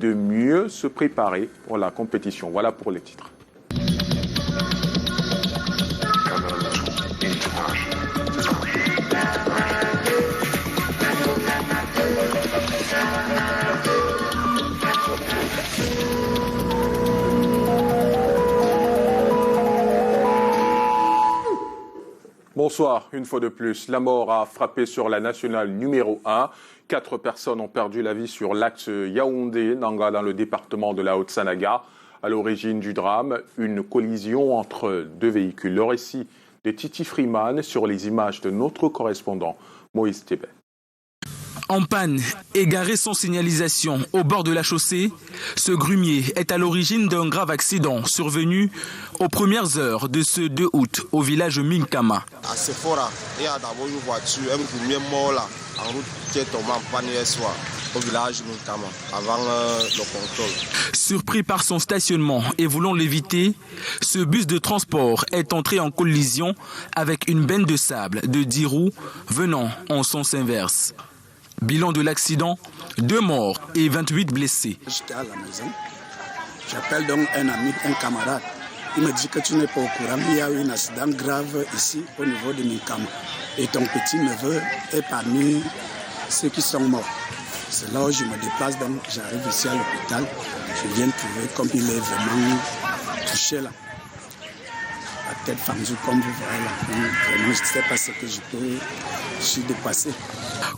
de mieux se préparer pour la compétition. Voilà pour les titres. Bonsoir, une fois de plus, la mort a frappé sur la nationale numéro 1. 4 personnes ont perdu la vie sur l'axe Yaoundé-Nanga dans le département de la Haute-Sanaga. À l'origine du drame, une collision entre 2 véhicules. Le récit de Titi Freeman sur les images de notre correspondant Moïse Tébet. En panne, égaré sans signalisation au bord de la chaussée, ce grumier est à l'origine d'un grave accident survenu aux premières heures de ce 2 août au village Minkama. À Sephora, il y a d'abord une voiture, un grumier mort là, en route qui est tombé en panne hier soir au village Minkama, avant le contrôle. Surpris par son stationnement et voulant l'éviter, ce bus de transport est entré en collision avec une benne de sable de 10 roues venant en sens inverse. Bilan de l'accident, 2 morts et 28 blessés. J'étais à la maison, j'appelle donc un ami, un camarade. Il me dit que tu n'es pas au courant, il y a eu un accident grave ici au niveau de Minkama. Et ton petit-neveu est parmi ceux qui sont morts. C'est là où je me déplace, donc j'arrive ici à l'hôpital. Je viens de trouver comme il est vraiment touché là. La tête fendue comme vous voyez là. Donc, vraiment, je ne sais pas ce que je suis dépassé.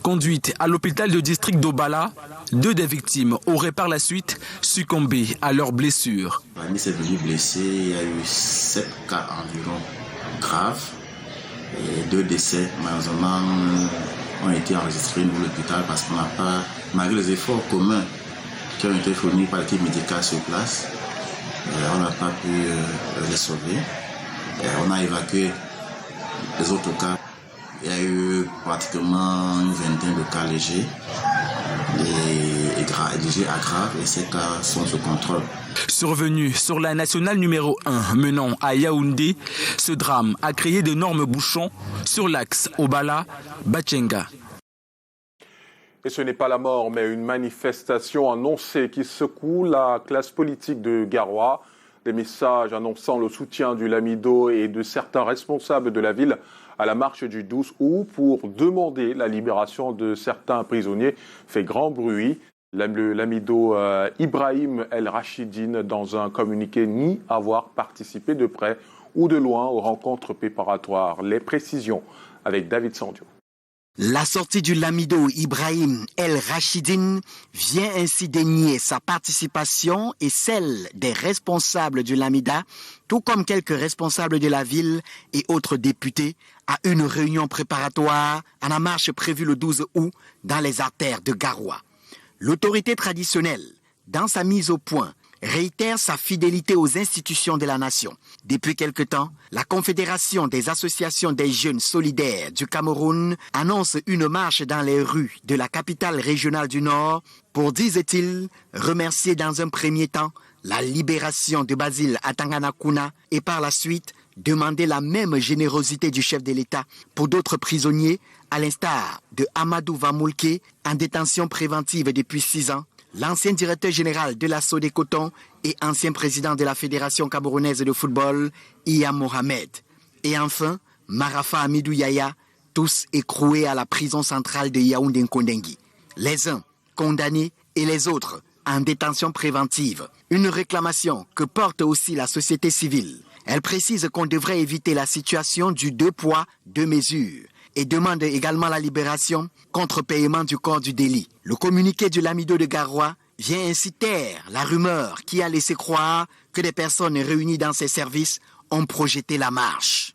Conduite à l'hôpital de district d'Obala, 2 des victimes auraient par la suite succombé à leurs blessures. Parmi ces venus blessés, il y a eu 7 cas environ graves et 2 décès. Malheureusement, ont été enregistrés à l'hôpital parce qu'on n'a pas, malgré les efforts communs qui ont été fournis par l'équipe médicale sur place, on n'a pas pu les sauver. On a évacué les autres cas. Il y a eu pratiquement une vingtaine de cas légers et légers à graves et ces cas sont sous contrôle. Survenu sur la nationale numéro 1 menant à Yaoundé, ce drame a créé d'énormes bouchons sur l'axe Obala-Bachenga. Et ce n'est pas la mort, mais une manifestation annoncée qui secoue la classe politique de Garoua. Des messages annonçant le soutien du Lamido et de certains responsables de la ville à la marche du 12 août pour demander la libération de certains prisonniers fait grand bruit. Le Lamido Ibrahim El Rachidine, dans un communiqué, nie avoir participé de près ou de loin aux rencontres préparatoires. Les précisions avec David Sandio. La sortie du Lamido Ibrahim El Rachidine vient ainsi dénier sa participation et celle des responsables du Lamida, tout comme quelques responsables de la ville et autres députés, à une réunion préparatoire à la marche prévue le 12 août dans les artères de Garoua. L'autorité traditionnelle, dans sa mise au point, réitère sa fidélité aux institutions de la nation. Depuis quelque temps, la Confédération des associations des jeunes solidaires du Cameroun annonce une marche dans les rues de la capitale régionale du Nord pour, disait-il, remercier dans un premier temps la libération de Basile Atanganakuna et par la suite demander la même générosité du chef de l'État pour d'autres prisonniers, à l'instar de Amadou Vamoulke en détention préventive depuis 6 ans, l'ancien directeur général de la Sodé-Coton et ancien président de la Fédération camerounaise de football, Iya Mohamed. Et enfin, Marafa Amidou Yaya, tous écroués à la prison centrale de Yaoundé-Nkondengui. Les uns condamnés et les autres en détention préventive. Une réclamation que porte aussi la société civile. Elle précise qu'on devrait éviter la situation du 2 poids, 2 mesures et demande également la libération contre paiement du corps du délit. Le communiqué du Lamido de Garoua vient ainsi taire la rumeur qui a laissé croire que des personnes réunies dans ces services ont projeté la marche.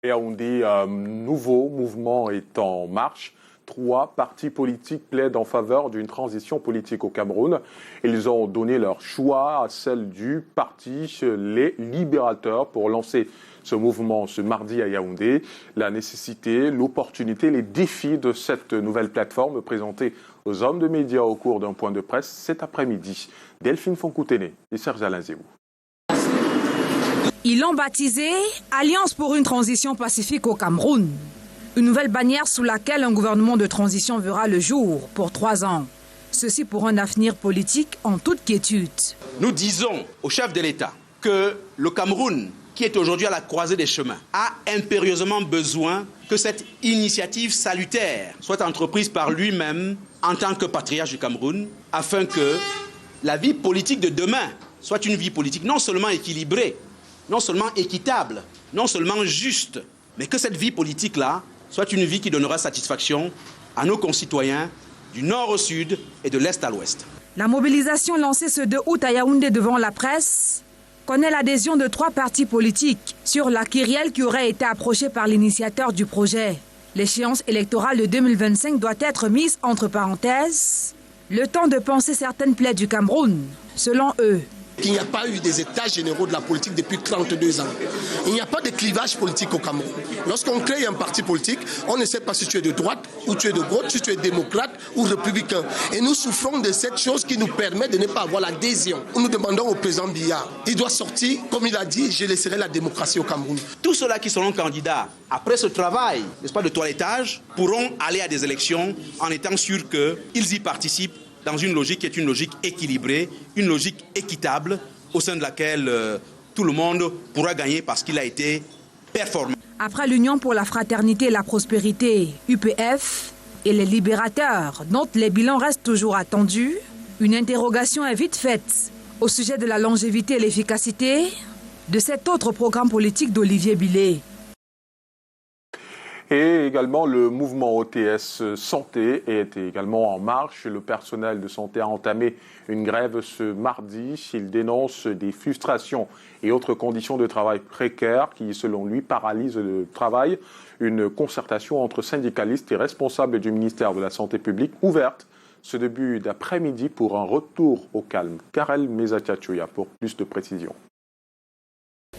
Yaoundé, un nouveau mouvement est en marche. 3 partis politiques plaident en faveur d'une transition politique au Cameroun. Ils ont donné leur choix à celle du parti Les Libérateurs pour lancer ce mouvement ce mardi à Yaoundé. La nécessité, l'opportunité, les défis de cette nouvelle plateforme présentée aux hommes de médias au cours d'un point de presse cet après-midi. Delphine Foncoutene et Serge Alain Zéou. Ils l'ont baptisé Alliance pour une transition pacifique au Cameroun. Une nouvelle bannière sous laquelle un gouvernement de transition verra le jour pour 3 ans. Ceci pour un avenir politique en toute quiétude. Nous disons au chef de l'État que le Cameroun, qui est aujourd'hui à la croisée des chemins, a impérieusement besoin que cette initiative salutaire soit entreprise par lui-même en tant que patriarche du Cameroun, afin que la vie politique de demain soit une vie politique non seulement équilibrée, non seulement équitable, non seulement juste, mais que cette vie politique-là soit une vie qui donnera satisfaction à nos concitoyens du nord au sud et de l'est à l'ouest. La mobilisation lancée ce 2 août à Yaoundé devant la presse connaît l'adhésion de 3 partis politiques sur la kyrielle qui aurait été approchée par l'initiateur du projet. L'échéance électorale de 2025 doit être mise entre parenthèses, le temps de penser certaines plaies du Cameroun, selon eux. Il n'y a pas eu des états généraux de la politique depuis 32 ans. Il n'y a pas de clivage politique au Cameroun. Lorsqu'on crée un parti politique, on ne sait pas si tu es de droite ou tu es de gauche, si tu es démocrate ou républicain. Et nous souffrons de cette chose qui nous permet de ne pas avoir l'adhésion. Nous demandons au président Biya, il doit sortir, comme il a dit, je laisserai la démocratie au Cameroun. Tous ceux-là qui seront candidats, après ce travail, n'est-ce pas, de toilettage, pourront aller à des élections en étant sûrs qu'ils y participent dans une logique qui est une logique équilibrée, une logique équitable, au sein de laquelle tout le monde pourra gagner parce qu'il a été performant. Après l'Union pour la fraternité et la prospérité, UPF, et les libérateurs, dont les bilans restent toujours attendus, une interrogation est vite faite au sujet de la longévité et l'efficacité de cet autre programme politique d'Olivier Billet. Et également, le mouvement OTS Santé est également en marche. Le personnel de santé a entamé une grève ce mardi. Il dénonce des frustrations et autres conditions de travail précaires qui, selon lui, paralysent le travail. Une concertation entre syndicalistes et responsables du ministère de la Santé publique ouverte ce début d'après-midi pour un retour au calme. Karel Mezatiachouya pour plus de précisions.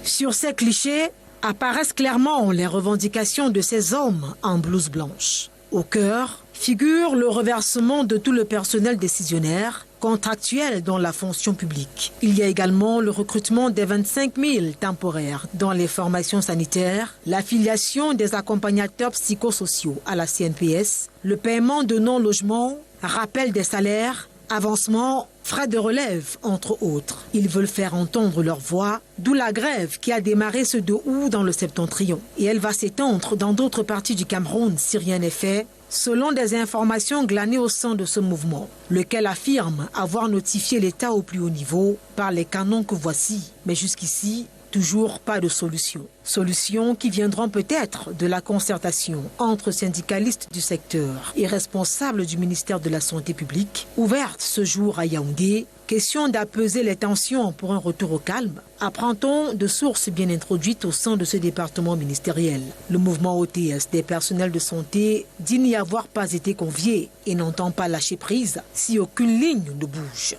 Sur ces clichés apparaissent clairement les revendications de ces hommes en blouse blanche. Au cœur figure le reversement de tout le personnel décisionnaire, contractuel dans la fonction publique. Il y a également le recrutement des 25 000 temporaires dans les formations sanitaires, l'affiliation des accompagnateurs psychosociaux à la CNPS, le paiement de non-logement, rappel des salaires, avancement, frais de relève, entre autres. Ils veulent faire entendre leur voix, d'où la grève qui a démarré ce 2 août dans le Septentrion. Et elle va s'étendre dans d'autres parties du Cameroun si rien n'est fait, selon des informations glanées au sein de ce mouvement, lequel affirme avoir notifié l'État au plus haut niveau par les canons que voici. Mais jusqu'ici, toujours pas de solution. Solutions qui viendront peut-être de la concertation entre syndicalistes du secteur et responsables du ministère de la Santé publique, ouverte ce jour à Yaoundé. Question d'apaiser les tensions pour un retour au calme. Apprend-on de sources bien introduites au sein de ce département ministériel. Le mouvement OTS des personnels de santé dit n'y avoir pas été convié et n'entend pas lâcher prise si aucune ligne ne bouge.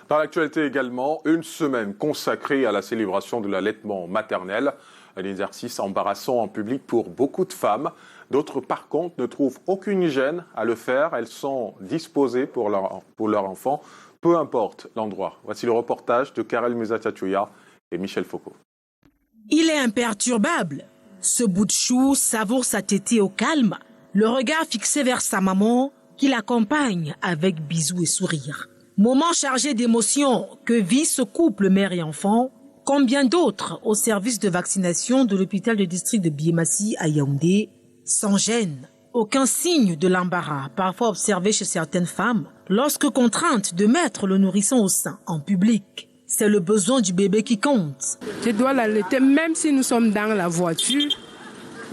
Dans l'actualité également, une semaine consacrée à la célébration de l'allaitement maternel, un exercice embarrassant en public pour beaucoup de femmes. D'autres, par contre, ne trouvent aucune gêne à le faire. Elles sont disposées pour leur enfant, peu importe l'endroit. Voici le reportage de Karel Mezatiachouya et Michel Foucault. Il est imperturbable. Ce bout de chou savoure sa tétée au calme, le regard fixé vers sa maman qui l'accompagne avec bisous et sourires. Moment chargé d'émotions que vit ce couple mère et enfant, comme bien d'autres au service de vaccination de l'hôpital de district de Biémassi à Yaoundé, sans gêne. Aucun signe de l'embarras parfois observé chez certaines femmes lorsque contraintes de mettre le nourrisson au sein en public. C'est le besoin du bébé qui compte. Je dois l'allaiter même si nous sommes dans la voiture.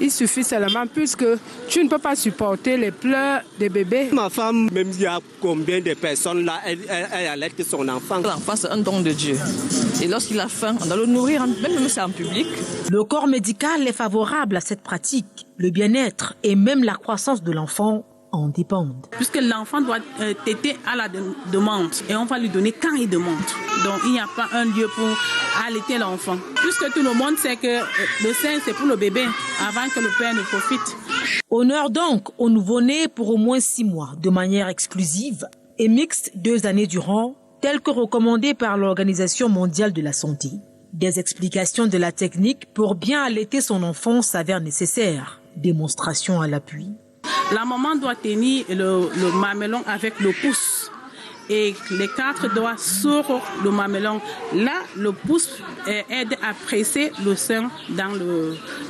Il suffit seulement puisque tu ne peux pas supporter les pleurs des bébés. Ma femme, même il y a combien de personnes là, elle allaite son enfant. L'enfant, c'est un don de Dieu. Et lorsqu'il a faim, on doit le nourrir, même si c'est en public. Le corps médical est favorable à cette pratique. Le bien-être et même la croissance de l'enfant en dépendent. Puisque l'enfant doit téter à la demande et on va lui donner quand il demande. Donc il n'y a pas un lieu pour allaiter l'enfant. Puisque tout le monde sait que le sein c'est pour le bébé avant que le père ne profite. Honneur donc au nouveau-né pour au moins 6 mois de manière exclusive et mixte 2 années durant, tel que recommandé par l'Organisation mondiale de la santé. Des explications de la technique pour bien allaiter son enfant s'avèrent nécessaires. Démonstration à l'appui. La maman doit tenir le mamelon avec le pouce. Et les 4 doigts sur le mamelon. Là, le pouce aide à presser le sein dans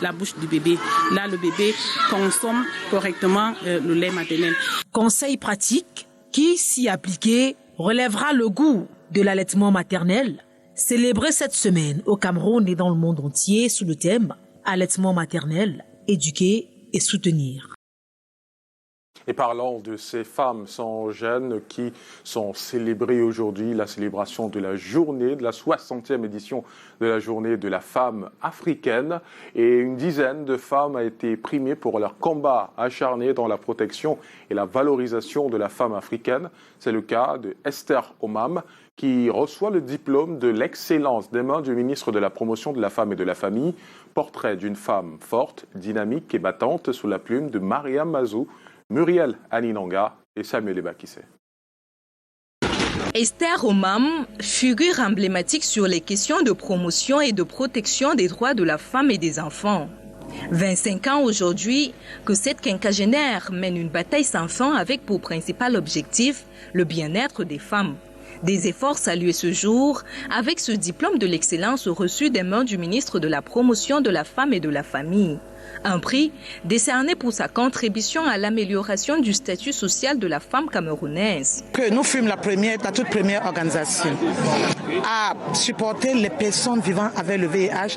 la bouche du bébé. Là, le bébé consomme correctement le lait maternel. Conseil pratique qui, si appliqué, relèvera le goût de l'allaitement maternel. Célébré cette semaine au Cameroun et dans le monde entier sous le thème « Allaitement maternel, éduquer et soutenir ». Et parlant de ces femmes sans gêne qui sont célébrées aujourd'hui, la célébration de la journée, de la 60e édition de la journée de la femme africaine. Et une dizaine de femmes a été primées pour leur combat acharné dans la protection et la valorisation de la femme africaine. C'est le cas de Esther Omam, qui reçoit le diplôme de l'excellence des mains du ministre de la Promotion de la Femme et de la Famille. Portrait d'une femme forte, dynamique et battante sous la plume de Mariam Mazou, Muriel Aninanga et Samuel Ebakissé. Esther Omam, figure emblématique sur les questions de promotion et de protection des droits de la femme et des enfants. 25 ans aujourd'hui que cette quinquagénaire mène une bataille sans fin avec pour principal objectif le bien-être des femmes. Des efforts salués ce jour avec ce diplôme de l'excellence reçu des mains du ministre de la Promotion de la Femme et de la Famille. Un prix décerné pour sa contribution à l'amélioration du statut social de la femme camerounaise. Que nous fûmes la toute première organisation à supporter les personnes vivant avec le VIH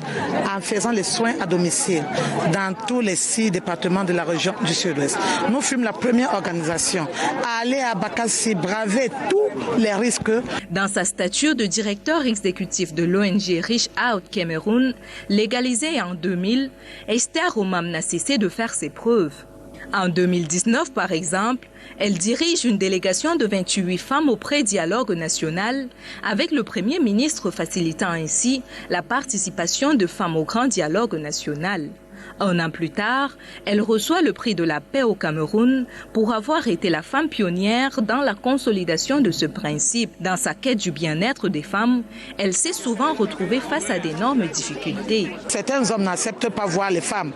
en faisant les soins à domicile dans tous les 6 départements de la région du Sud-Ouest. Nous fûmes la première organisation à aller à Bakassi braver tous les risques. Dans sa stature de directeur exécutif de l'ONG Reach Out Cameroun, légalisée en 2000, Esther Omam n'a cessé de faire ses preuves. En 2019, par exemple, elle dirige une délégation de 28 femmes au pré-dialogue national, avec le Premier ministre facilitant ainsi la participation de femmes au grand dialogue national. Un an plus tard, elle reçoit le prix de la paix au Cameroun pour avoir été la femme pionnière dans la consolidation de ce principe. Dans sa quête du bien-être des femmes, elle s'est souvent retrouvée face à d'énormes difficultés. Certains hommes n'acceptent pas voir les femmes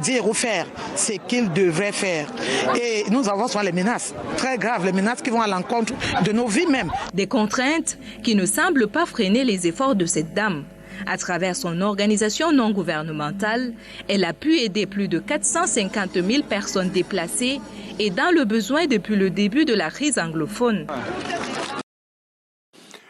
dire ou faire ce qu'ils devraient faire. Et nous avons souvent les menaces, très graves, les menaces qui vont à l'encontre de nos vies même. Des contraintes qui ne semblent pas freiner les efforts de cette dame. À travers son organisation non gouvernementale, elle a pu aider plus de 450 000 personnes déplacées et dans le besoin depuis le début de la crise anglophone.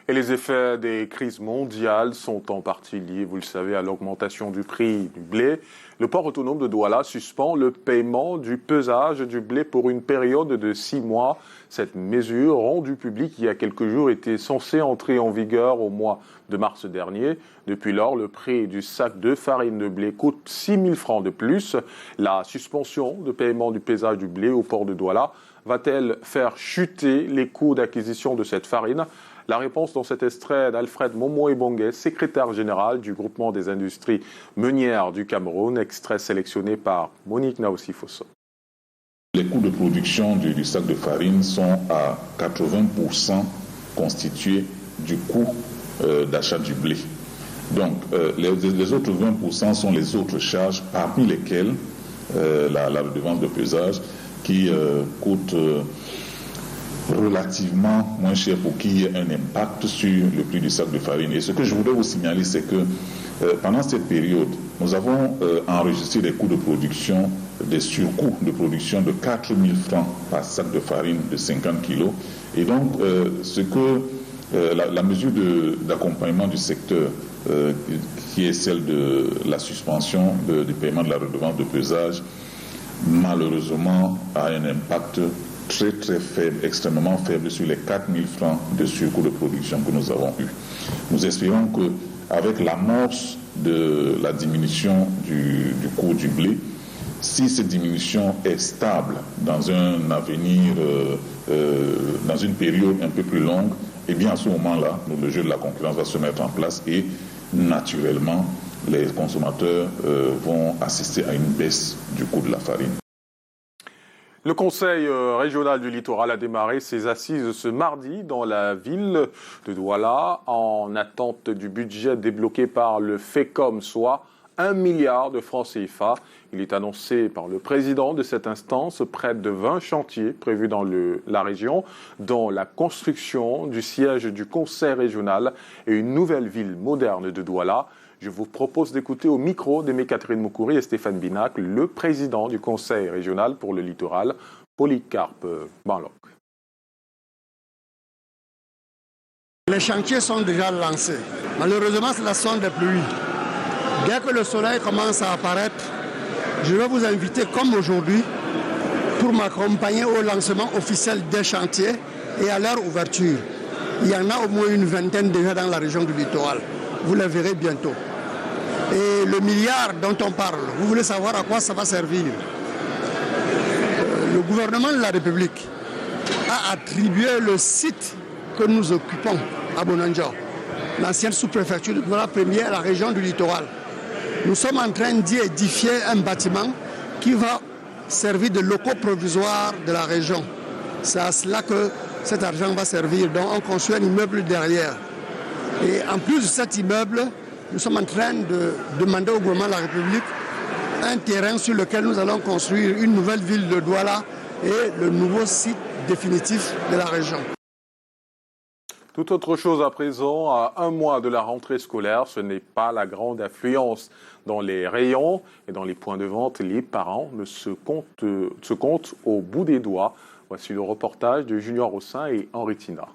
Et les effets des crises mondiales sont en partie liés, vous le savez, à l'augmentation du prix du blé. Le port autonome de Douala suspend le paiement du pesage du blé pour une période de 6 mois. Cette mesure, rendue publique il y a quelques jours, était censée entrer en vigueur au mois de mars dernier. Depuis lors, le prix du sac de farine de blé coûte 6 000 francs de plus. La suspension de paiement du pesage du blé au port de Douala va-t-elle faire chuter les coûts d'acquisition de cette farine ? La réponse dans cet extrait d'Alfred Momo-Ebongue, secrétaire général du groupement des industries meunières du Cameroun, extrait sélectionné par Monique Naosi-Fosso. Les coûts de production du sac de farine sont à 80% constitués du coût d'achat du blé. Donc les autres 20% sont les autres charges, parmi lesquelles la redevance de pesage qui coûte relativement moins cher pour qu'il y ait un impact sur le prix du sac de farine. Et ce que je voudrais vous signaler, c'est que pendant cette période, nous avons enregistré des coûts de production, des surcoûts de production de 4 000 francs par sac de farine de 50 kilos. Et donc, la mesure d'accompagnement du secteur, qui est celle de la suspension du paiement de la redevance de pesage, malheureusement a un impact très très faible, extrêmement faible sur les 4 000 francs de surcoût de production que nous avons eu. Nous espérons qu'avec l'amorce de la diminution du coût du blé, si cette diminution est stable dans un avenir, dans une période un peu plus longue, et bien à ce moment-là, le jeu de la concurrence va se mettre en place et naturellement, les consommateurs vont assister à une baisse du coût de la farine. Le Conseil régional du littoral a démarré ses assises ce mardi dans la ville de Douala en attente du budget débloqué par le FECOM, soit 1 milliard de francs CFA. Il est annoncé par le président de cette instance près de 20 chantiers prévus dans la région, dont la construction du siège du conseil régional et une nouvelle ville moderne de Douala. Je vous propose d'écouter au micro d'Aimé Catherine Moukouri et Stéphane Binac, le président du conseil régional pour le littoral, Polycarpe Banloc. Les chantiers sont déjà lancés. Malheureusement, c'est la saison des pluies. Dès que le soleil commence à apparaître, je vais vous inviter, comme aujourd'hui, pour m'accompagner au lancement officiel des chantiers et à leur ouverture. Il y en a au moins une vingtaine déjà dans la région du littoral. Vous les verrez bientôt. Et le milliard dont on parle, vous voulez savoir à quoi ça va servir? Le gouvernement de la République a attribué le site que nous occupons à Bonanjo, l'ancienne sous-préfecture de Douala Premier à la région du littoral. Nous sommes en train d'y édifier un bâtiment qui va servir de locaux provisoires de la région. C'est à cela que cet argent va servir. Donc on construit un immeuble derrière. Et en plus de cet immeuble, nous sommes en train de demander au gouvernement de la République un terrain sur lequel nous allons construire une nouvelle ville de Douala et le nouveau site définitif de la région. Tout autre chose à présent, à un mois de la rentrée scolaire, ce n'est pas la grande affluence dans les rayons et dans les points de vente. Les parents se comptent au bout des doigts. Voici le reportage de Junior Rossin et Henri Tina.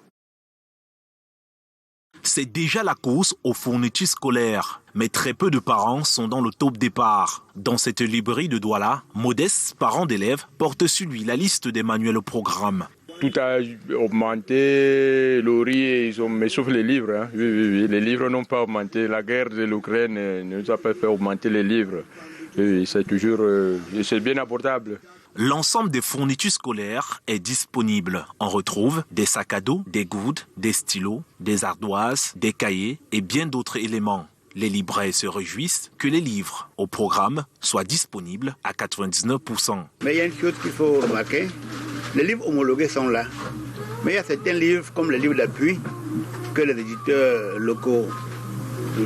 C'est déjà la course aux fournitures scolaires, mais très peu de parents sont dans le top départ. Dans cette librairie de Douala, Modeste, parent d'élèves, porte sur lui la liste des manuels au programme. Tout a augmenté, le riz, mais sauf les livres. Hein. Oui, les livres n'ont pas augmenté. La guerre de l'Ukraine ne nous a pas fait augmenter les livres. Oui, c'est toujours, c'est bien abordable. L'ensemble des fournitures scolaires est disponible. On retrouve des sacs à dos, des goudes, des stylos, des ardoises, des cahiers et bien d'autres éléments. Les libraires se réjouissent que les livres au programme soient disponibles à 99%. Mais il y a une chose qu'il faut remarquer, les livres homologués sont là. Mais il y a certains livres, comme les livres d'appui, que les éditeurs locaux,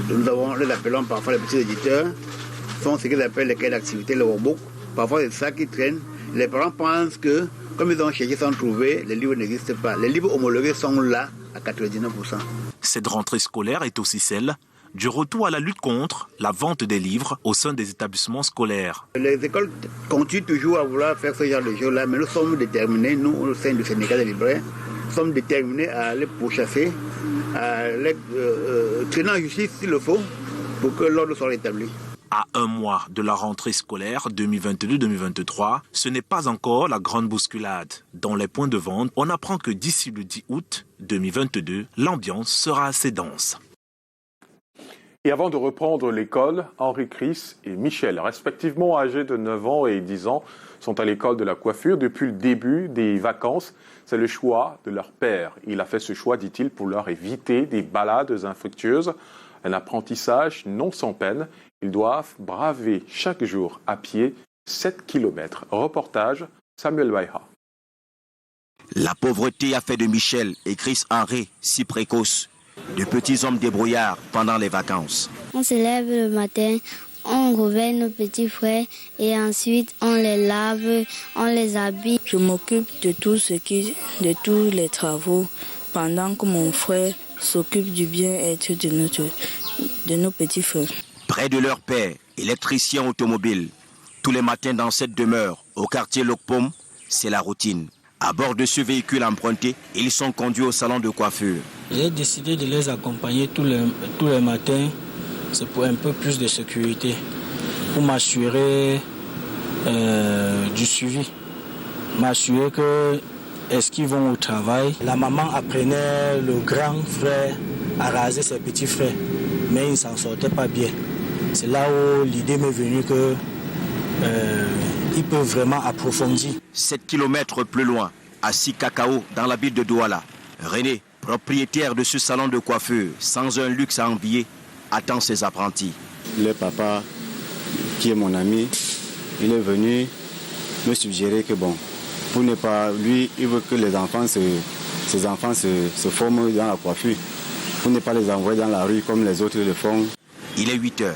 nous les appelons parfois les petits éditeurs, sont ce qu'ils appellent les cahiers d'activité, le workbook. Parfois c'est ça qui traîne. Les parents pensent que, comme ils ont cherché sans trouver, les livres n'existent pas. Les livres homologués sont là à 99%. Cette rentrée scolaire est aussi celle du retour à la lutte contre la vente des livres au sein des établissements scolaires. Les écoles continuent toujours à vouloir faire ce genre de choses-là, mais nous sommes déterminés, nous, au sein du syndicat des libraires, nous sommes déterminés à les pourchasser, à les traîner en justice s'il le faut, pour que l'ordre soit rétabli. À un mois de la rentrée scolaire 2022-2023, ce n'est pas encore la grande bousculade. Dans les points de vente, on apprend que d'ici le 10 août 2022, l'ambiance sera assez dense. Et avant de reprendre l'école, Henri Chris et Michel, respectivement âgés de 9 ans et 10 ans, sont à l'école de la coiffure depuis le début des vacances. C'est le choix de leur père. Il a fait ce choix, dit-il, pour leur éviter des balades infructueuses. Un apprentissage non sans peine. Ils doivent braver chaque jour à pied 7 km. Reportage, Samuel Baïha. La pauvreté a fait de Michel et Chris Henry si précoces, de petits hommes débrouillards pendant les vacances. On se lève le matin, on réveille nos petits frères et ensuite on les lave, on les habille. Je m'occupe de de tous les travaux pendant que mon frère s'occupe du bien-être de nos petits frères. Près de leur père, électricien automobile, tous les matins dans cette demeure au quartier Lokpom, c'est la routine. À bord de ce véhicule emprunté, ils sont conduits au salon de coiffure. J'ai décidé de les accompagner tous les matins. C'est pour un peu plus de sécurité, pour m'assurer du suivi, m'assurer que est-ce qu'ils vont au travail. La maman apprenait le grand frère à raser ses petits frères, mais ils ne s'en sortaient pas bien. C'est là où l'idée m'est venue que ils peuvent vraiment approfondir. 7 km plus loin, à Sikakao, dans la ville de Douala, René, propriétaire de ce salon de coiffure, sans un luxe à envier, attend ses apprentis. Le papa, qui est mon ami, il est venu me suggérer que bon, pour ne pas, lui, il veut que ses enfants se forment dans la coiffure, pour ne pas les envoyer dans la rue comme les autres le font. Il est 8 heures.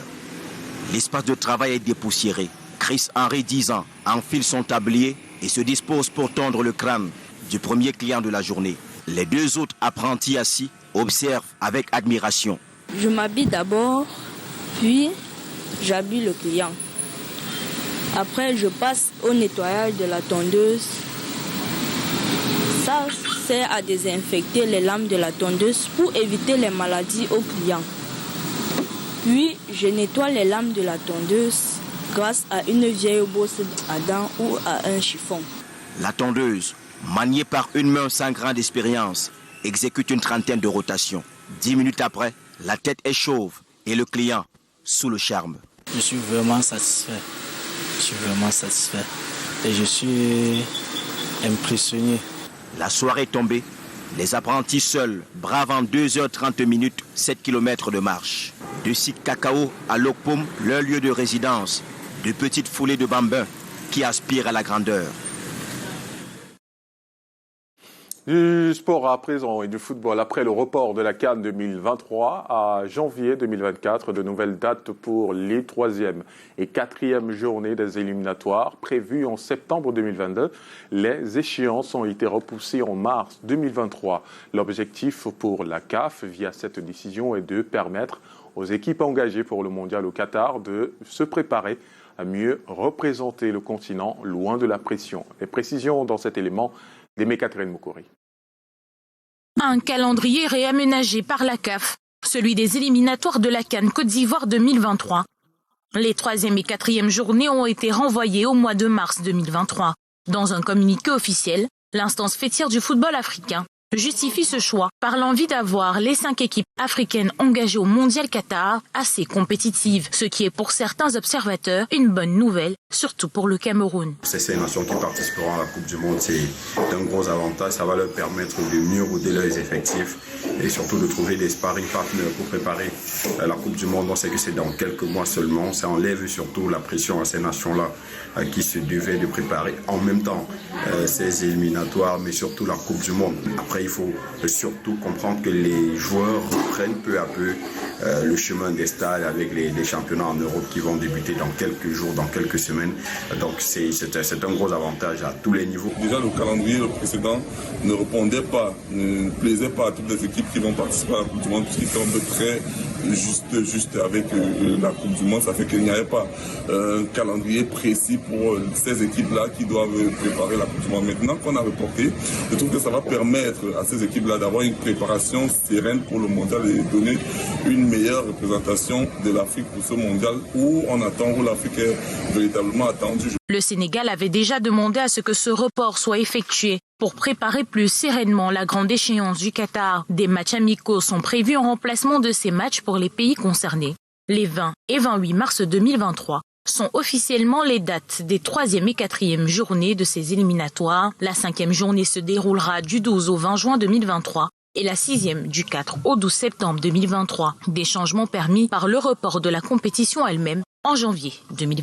L'espace de travail est dépoussiéré. Chris Henry, 10 ans, enfile son tablier et se dispose pour tondre le crâne du premier client de la journée. Les deux autres apprentis assis observent avec admiration. Je m'habille d'abord, puis j'habille le client. Après, je passe au nettoyage de la tondeuse. Ça sert à désinfecter les lames de la tondeuse pour éviter les maladies aux clients. Puis, je nettoie les lames de la tondeuse grâce à une vieille brosse à dents ou à un chiffon. La tondeuse, maniée par une main sans grain d'expérience, exécute une trentaine de rotations. 10 minutes après, la tête est chauve et le client sous le charme. Je suis vraiment satisfait. Et je suis impressionné. La soirée est tombée. Les apprentis seuls bravent en 2h30 7 km de marche. De site cacao à Lokpom, leur lieu de résidence, de petites foulées de bambins qui aspirent à la grandeur. Du sport à présent et du football. Après le report de la CAN 2023 à janvier 2024, de nouvelles dates pour les 3e et 4e journées des éliminatoires prévues en septembre 2022. Les échéances ont été repoussées en mars 2023. L'objectif pour la CAF, via cette décision, est de permettre aux équipes engagées pour le mondial au Qatar de se préparer à mieux représenter le continent loin de la pression. Les précisions dans cet élément d'Aimé Catherine Moukouri. Un calendrier réaménagé par la CAF, celui des éliminatoires de la CAN Côte d'Ivoire 2023. Les 3e et 4e journées ont été renvoyées au mois de mars 2023. Dans un communiqué officiel, l'instance fêtière du football africain justifie ce choix par l'envie d'avoir les 5 équipes africaines engagées au Mondial Qatar assez compétitives, ce qui est pour certains observateurs une bonne nouvelle, surtout pour le Cameroun. C'est ces nations qui participeront à la Coupe du Monde, c'est un gros avantage, ça va leur permettre de mieux rouler leurs effectifs et surtout de trouver des sparring partners pour préparer la Coupe du Monde. On sait que c'est dans quelques mois seulement, ça enlève surtout la pression à ces nations-là qui se devaient de préparer en même temps ces éliminatoires, mais surtout la Coupe du Monde. Après, il faut surtout comprendre que les joueurs reprennent peu à peu le chemin des stades avec les championnats en Europe qui vont débuter dans quelques jours, dans quelques semaines. Donc c'est un gros avantage à tous les niveaux. Déjà le calendrier précédent ne répondait pas, ne plaisait pas à toutes les équipes qui vont participer à la Coupe du Monde, puisqu'il tombe très juste avec la Coupe du Monde. Ça fait qu'il n'y avait pas un calendrier précis pour ces équipes-là qui doivent préparer la Coupe du Monde. Maintenant qu'on a reporté, je trouve que ça va permettre à ces équipes-là d'avoir une préparation sereine pour le mondial et donner une meilleure représentation de l'Afrique pour ce mondial où on attend, où l'Afrique est véritablement attendue. Le Sénégal avait déjà demandé à ce que ce report soit effectué pour préparer plus sereinement la grande échéance du Qatar. Des matchs amicaux sont prévus en remplacement de ces matchs pour les pays concernés. Les 20 et 28 mars 2023 sont officiellement les dates des 3e et 4e journées de ces éliminatoires. La 5e journée se déroulera du 12 au 20 juin 2023 et la 6e du 4 au 12 septembre 2023. Des changements permis par le report de la compétition elle-même en janvier 2023.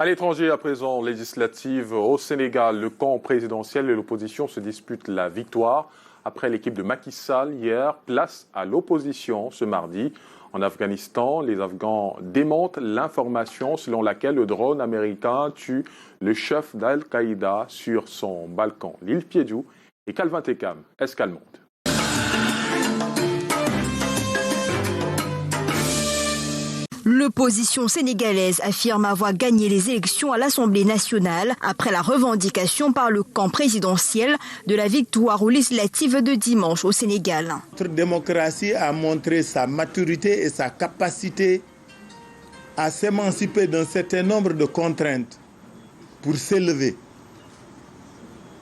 À l'étranger, à présent, législative au Sénégal, le camp présidentiel et l'opposition se disputent la victoire. Après l'équipe de Macky Sall hier, place à l'opposition ce mardi. En Afghanistan, les Afghans démentent l'information selon laquelle le drone américain tue le chef d'Al-Qaïda sur son balcon. L'île Piédiou et Calvin Tekam escalmontent. L'opposition sénégalaise affirme avoir gagné les élections à l'Assemblée nationale après la revendication par le camp présidentiel de la victoire aux législatives de dimanche au Sénégal. Notre démocratie a montré sa maturité et sa capacité à s'émanciper d'un certain nombre de contraintes pour s'élever.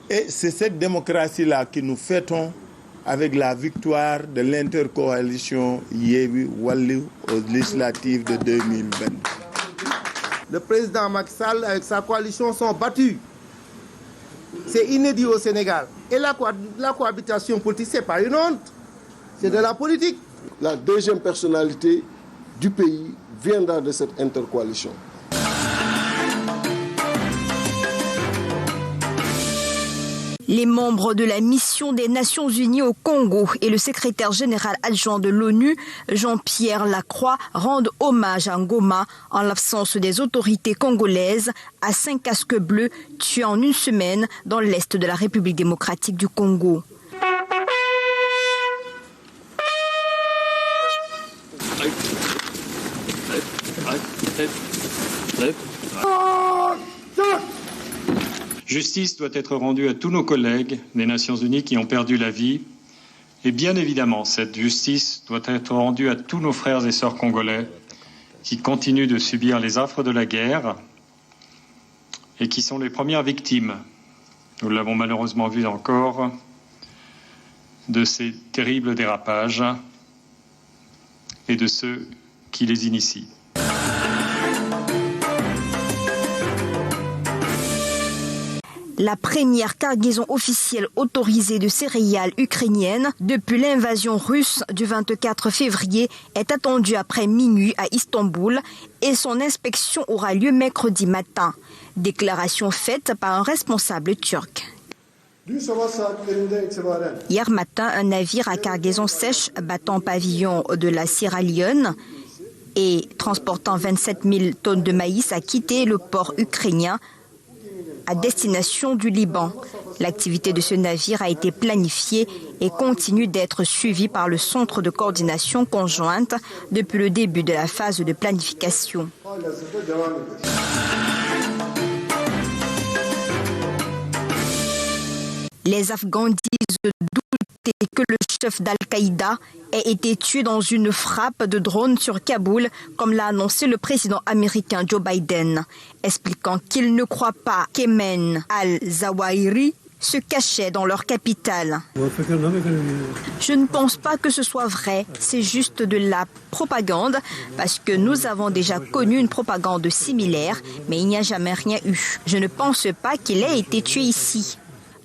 Et c'est cette démocratie-là que nous fêtons avec la victoire de l'intercoalition Yewwi Wallu aux législatives de 2020. Le président Macky Sall avec sa coalition sont battus. C'est inédit au Sénégal. Et la cohabitation politique, ce n'est pas une honte, c'est de la politique. La deuxième personnalité du pays viendra de cette intercoalition. Les membres de la mission des Nations Unies au Congo et le secrétaire général adjoint de l'ONU, Jean-Pierre Lacroix, rendent hommage à Ngoma en l'absence des autorités congolaises à 5 casques bleus tués en une semaine dans l'est de la République démocratique du Congo. Justice doit être rendue à tous nos collègues des Nations Unies qui ont perdu la vie. Et bien évidemment, cette justice doit être rendue à tous nos frères et sœurs congolais qui continuent de subir les affres de la guerre et qui sont les premières victimes, nous l'avons malheureusement vu encore, de ces terribles dérapages et de ceux qui les initient. La première cargaison officielle autorisée de céréales ukrainiennes depuis l'invasion russe du 24 février est attendue après minuit à Istanbul et son inspection aura lieu mercredi matin. Déclaration faite par un responsable turc. Hier matin, un navire à cargaison sèche battant pavillon de la Sierra Leone et transportant 27 000 tonnes de maïs a quitté le port ukrainien à destination du Liban. L'activité de ce navire a été planifiée et continue d'être suivie par le Centre de coordination conjointe depuis le début de la phase de planification. Les Afghans disent douter que le chef d'Al-Qaïda ait été tué dans une frappe de drone sur Kaboul, comme l'a annoncé le président américain Joe Biden, expliquant qu'il ne croit pas qu'Ayman al-Zawahiri se cachait dans leur capitale. Je ne pense pas que ce soit vrai, c'est juste de la propagande, parce que nous avons déjà connu une propagande similaire, mais il n'y a jamais rien eu. Je ne pense pas qu'il ait été tué ici.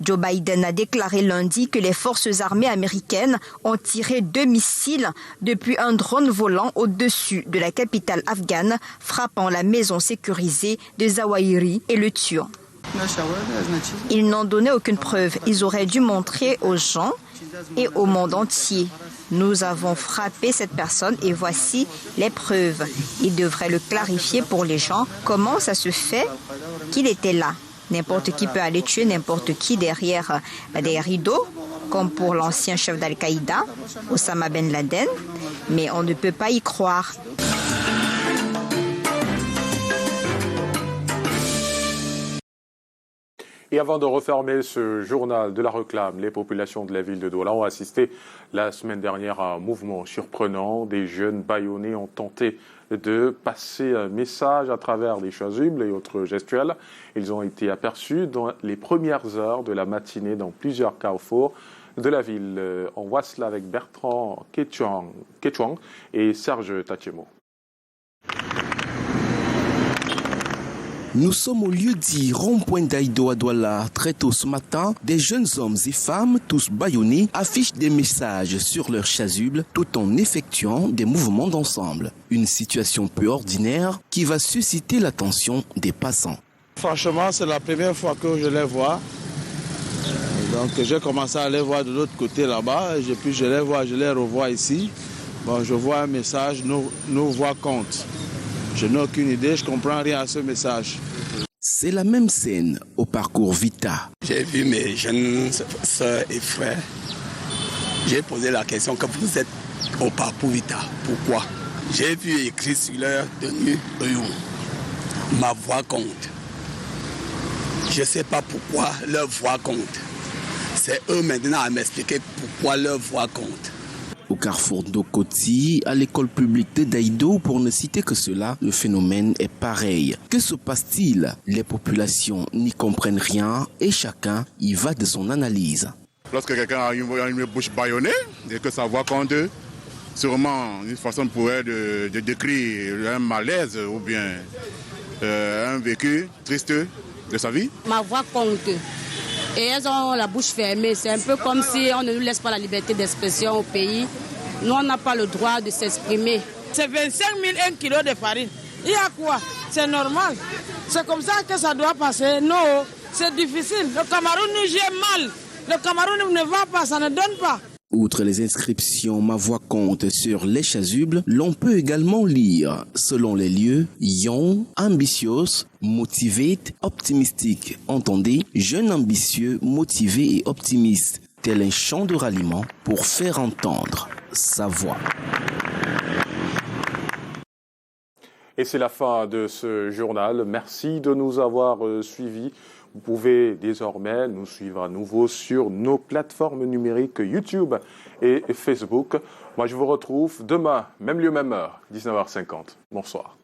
Joe Biden a déclaré lundi que les forces armées américaines ont tiré 2 missiles depuis un drone volant au-dessus de la capitale afghane, frappant la maison sécurisée de Zawahiri et le tuant. Ils n'ont donné aucune preuve. Ils auraient dû montrer aux gens et au monde entier. Nous avons frappé cette personne et voici les preuves. Ils devraient le clarifier pour les gens. Comment ça se fait qu'il était là? N'importe qui peut aller tuer n'importe qui derrière des rideaux, comme pour l'ancien chef d'Al-Qaïda, Osama Ben Laden, mais on ne peut pas y croire. Et avant de refermer ce journal de la réclame, les populations de la ville de Douala ont assisté la semaine dernière à un mouvement surprenant. Des jeunes bâillonnés ont tenté de passer un message à travers des chasubles et autres gestuels. Ils ont été aperçus dans les premières heures de la matinée dans plusieurs carrefours de la ville. On voit cela avec Bertrand Ketchouang et Serge Tachemo. Nous sommes au lieu-dit rond-point d'Aïdo à Douala. Très tôt ce matin, des jeunes hommes et femmes, tous bâillonnés, affichent des messages sur leurs chasubles tout en effectuant des mouvements d'ensemble. Une situation peu ordinaire qui va susciter l'attention des passants. Franchement, c'est la première fois que je les vois. Donc j'ai commencé à les voir de l'autre côté là-bas, et puis je les revois ici. Bon, je vois un message, nos voix comptent. Je n'ai aucune idée, je ne comprends rien à ce message. C'est la même scène au parcours Vita. J'ai vu mes jeunes soeurs et frères. J'ai posé la question que vous êtes au parcours Vita. Pourquoi? J'ai vu écrit sur leur tenue ma voix compte. Je ne sais pas pourquoi leur voix compte. C'est eux maintenant à m'expliquer pourquoi leur voix compte. Au carrefour d'Okoti, à l'école publique de Daïdo, pour ne citer que cela, le phénomène est pareil. Que se passe-t-il? Les populations n'y comprennent rien et chacun y va de son analyse. Lorsque quelqu'un a une bouche bâillonnée et que sa voix compte, sûrement une façon pour elle de décrire un malaise ou bien un vécu triste de sa vie. Ma voix compte. Et elles ont la bouche fermée. C'est un peu comme si on ne nous laisse pas la liberté d'expression au pays. Nous, on n'a pas le droit de s'exprimer. C'est 25 000 1 kilo de farine. Il y a quoi? C'est normal. C'est comme ça que ça doit passer. Non, c'est difficile. Le Cameroun nous gère mal. Le Cameroun ne va pas, ça ne donne pas. Outre les inscriptions Ma Voix compte sur les chasubles, l'on peut également lire, selon les lieux, young, ambitious, motivate, optimistique. Entendez, jeune ambitieux, motivé et optimiste. Tel un chant de ralliement pour faire entendre sa voix. Et c'est la fin de ce journal. Merci de nous avoir suivis. Vous pouvez désormais nous suivre à nouveau sur nos plateformes numériques YouTube et Facebook. Moi, je vous retrouve demain, même lieu, même heure, 19h50. Bonsoir.